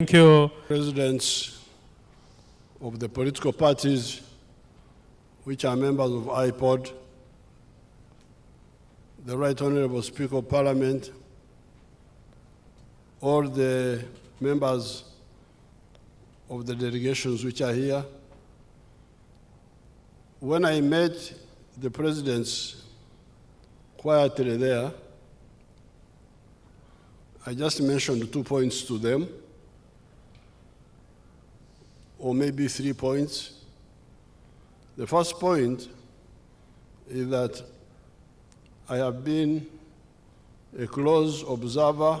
Thank you. Presidents of the political parties which are members of Ipod, the Right Honorable Speaker of Parliament, all the members of the delegations which are here. When I met the presidents quietly there, I just mentioned 2 points to them, or maybe 3 points. The first point is that I have been a close observer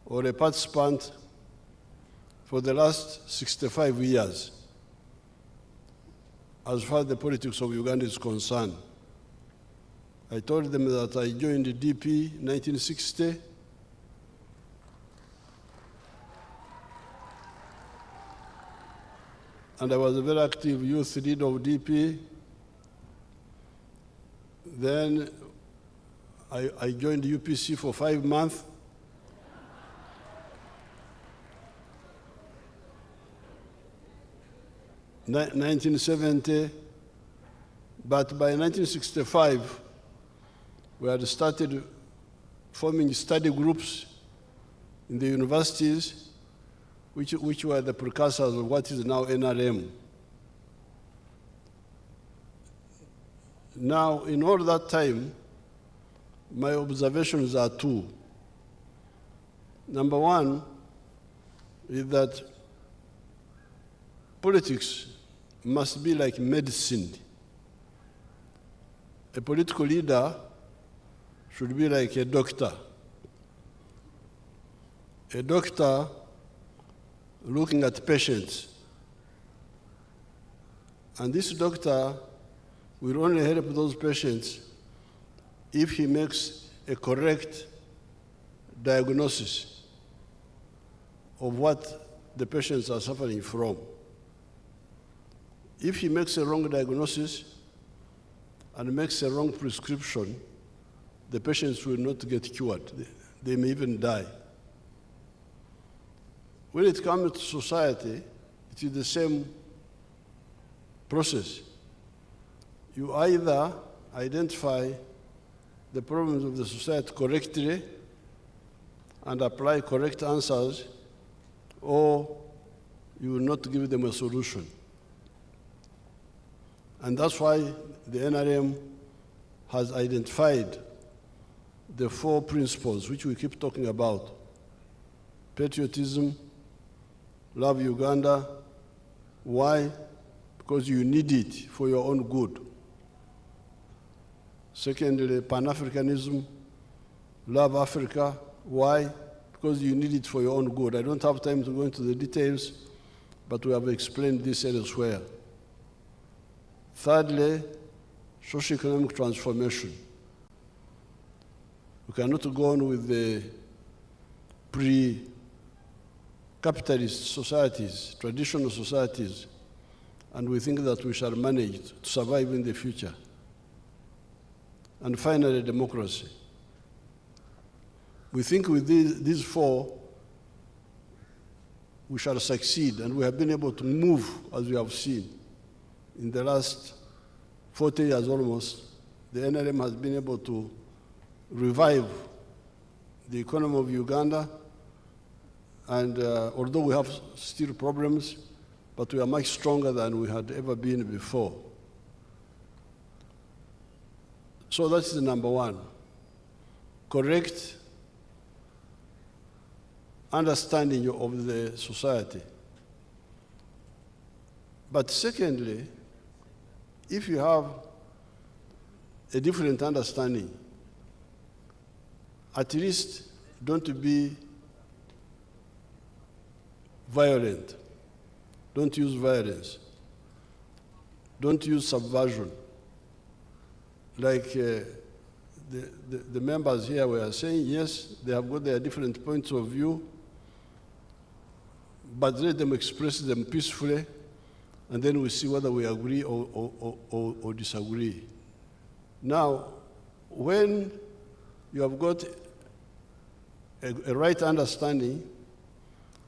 or a participant for the last 65 years as far as the politics of Uganda is concerned. I told them that I joined the DP in 1960. And I was a very active youth leader of DP. Then I joined UPC for 5 months. In 1970, but by 1965, we had started forming study groups in the universities, which were the precursors of what is now NRM. Now, in all that time, my observations are 2. Number 1 is that politics must be like medicine. A political leader should be like a doctor. A doctor looking at patients. And this doctor will only help those patients if he makes a correct diagnosis of what the patients are suffering from. If he makes a wrong diagnosis and makes a wrong prescription, the patients will not get cured. They may even die. When it comes to society, it is the same process. You either identify the problems of the society correctly and apply correct answers, or you will not give them a solution. And that's why the NRM has identified the 4 principles which we keep talking about: patriotism, love Uganda. Why? Because you need it for your own good. Secondly, Pan-Africanism, love Africa. Why? Because you need it for your own good. I don't have time to go into the details, but we have explained this elsewhere. Thirdly, socio-economic transformation. We cannot go on with the pre-capitalist societies, traditional societies, and we think that we shall manage to survive in the future. And finally, democracy. We think with these 4, we shall succeed, and we have been able to move, as we have seen. In the last 40 years almost, the NRM has been able to revive the economy of Uganda, and although we have still problems, but we are much stronger than we had ever been before. So that's the number 1. Correct understanding of the society. But secondly, if you have a different understanding, at least don't be violent. Don't use violence. Don't use subversion. Like the members here were saying, yes, they have got their different points of view, but let them express them peacefully, and then we see whether we agree or disagree. Now, when you have got a right understanding,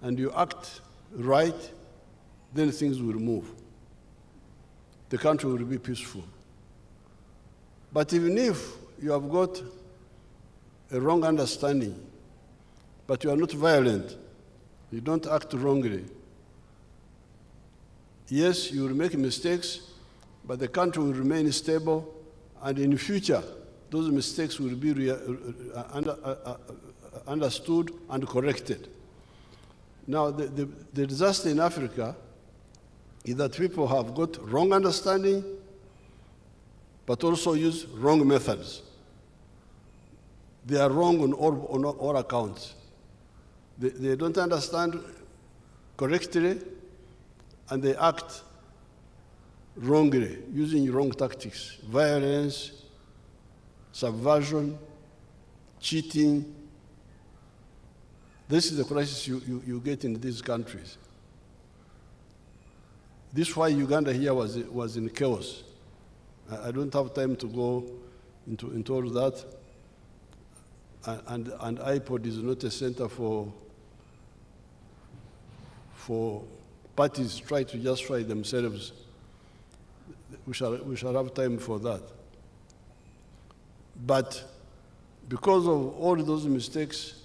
and you act right, then things will move. The country will be peaceful. But even if you have got a wrong understanding, but you are not violent, you don't act wrongly, yes, you will make mistakes, but the country will remain stable, and in the future, those mistakes will be understood and corrected. Now, the disaster in Africa is that people have got wrong understanding, but also use wrong methods. They are wrong on all accounts. They don't understand correctly, and they act wrongly, using wrong tactics, violence, subversion, cheating. This is the crisis you get in these countries. This is why Uganda here was in chaos. I don't have time to go into all that. And Ipod is not a center for parties try to justify themselves. We shall have time for that. But because of all those mistakes,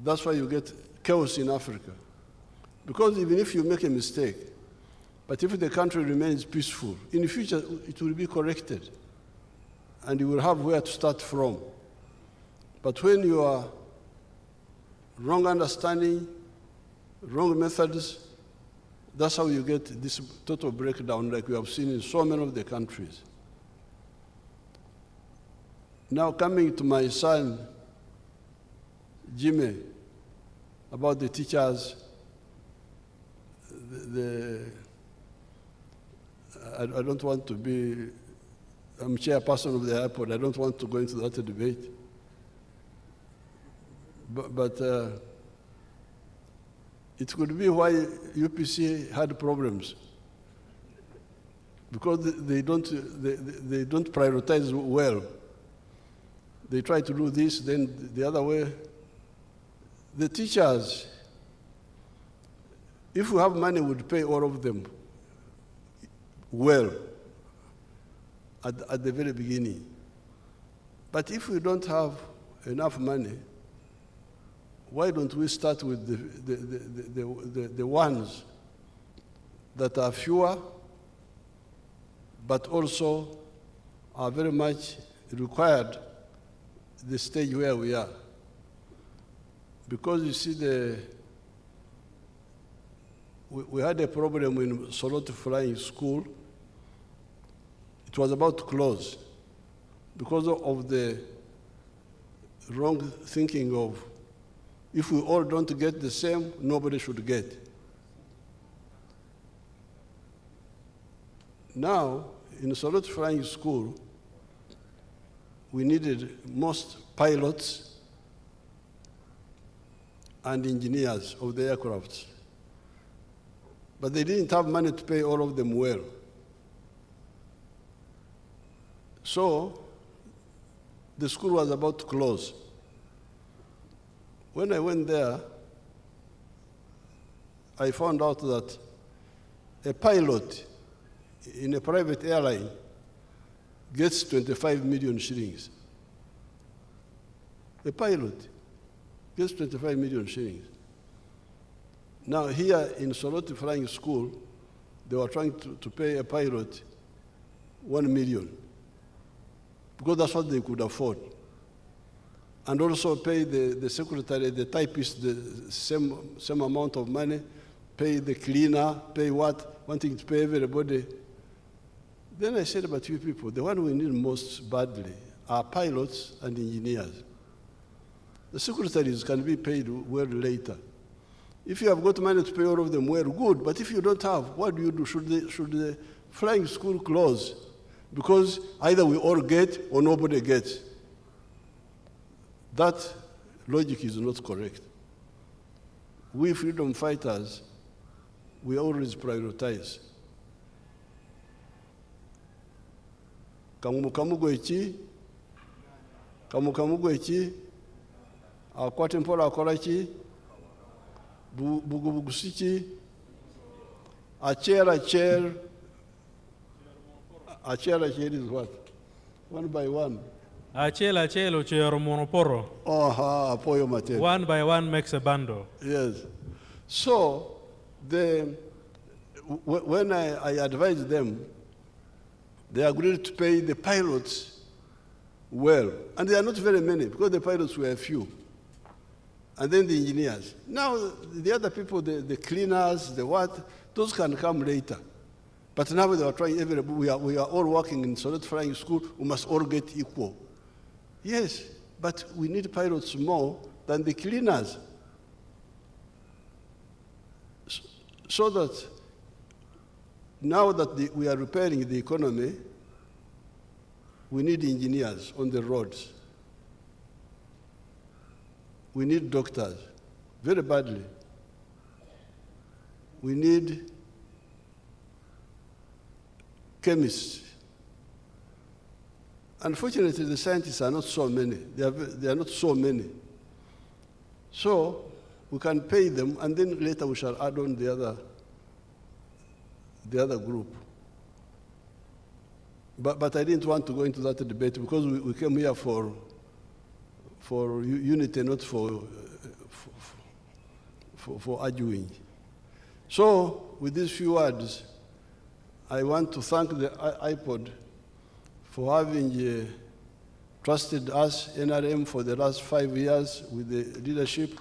that's why you get chaos in Africa. Because even if you make a mistake, but if the country remains peaceful, in the future it will be corrected, and you will have where to start from. But when you are wrong understanding, wrong methods, that's how you get this total breakdown like we have seen in so many of the countries. Now coming to my son, Jimmy, about the teachers, I don't want to be, I'm chairperson of the airport, I don't want to go into that debate. But it could be why UPC had problems, because they don't prioritize well. They try to do this, then the other way. The teachers, if we have money, we'd pay all of them well at the very beginning. But if we don't have enough money, why don't we start with the ones that are fewer, but also are very much required the stage where we are? Because you see, we had a problem in Soroti Flying School. It was about to close because of the wrong thinking of, if we all don't get the same, nobody should get. Now, in Soroti Flying School, we needed most pilots and engineers of the aircrafts. But they didn't have money to pay all of them well. So, the school was about to close. When I went there, I found out that a pilot in a private airline gets 25 million shillings. A pilot gets 25 million shillings. Now here in Soroti Flying School, they were trying to pay a pilot 1 million, because that's what they could afford. And also pay the secretary, the typist, the same amount of money, pay the cleaner, pay what, wanting to pay everybody. Then I said about you people, the one we need most badly are pilots and engineers. The secretaries can be paid well later. If you have got money to pay all of them well, good, but if you don't have, what do you do? Should the flying school close? Because either we all get or nobody gets. That logic is not correct. We freedom fighters, we always prioritize. Kamukamugo eki, akwate mpola akola ki, Bugubugusiki, a chair is what? One by one. Achela chelo chero monoporo. Oh, apoyo materi. One by one makes a bundle. Yes. So, when I advised them, they agreed to pay the pilots well. And they are not very many, because the pilots were few. And then the engineers. Now, the other people, the cleaners, the what, those can come later. But now they are trying, we are all working in Solid Flying School, we must all get equal. Yes, but we need pilots more than the cleaners. So that now that we are repairing the economy, we need engineers on the roads. We need doctors, very badly. We need chemists. Unfortunately, the scientists are not so many. They are not so many. So we can pay them, and then later we shall add on the other group. But I didn't want to go into that debate because we came here for unity, not for arguing. So with these few words, I want to thank the Ipod for having trusted us, NRM, for the last 5 years with the leadership.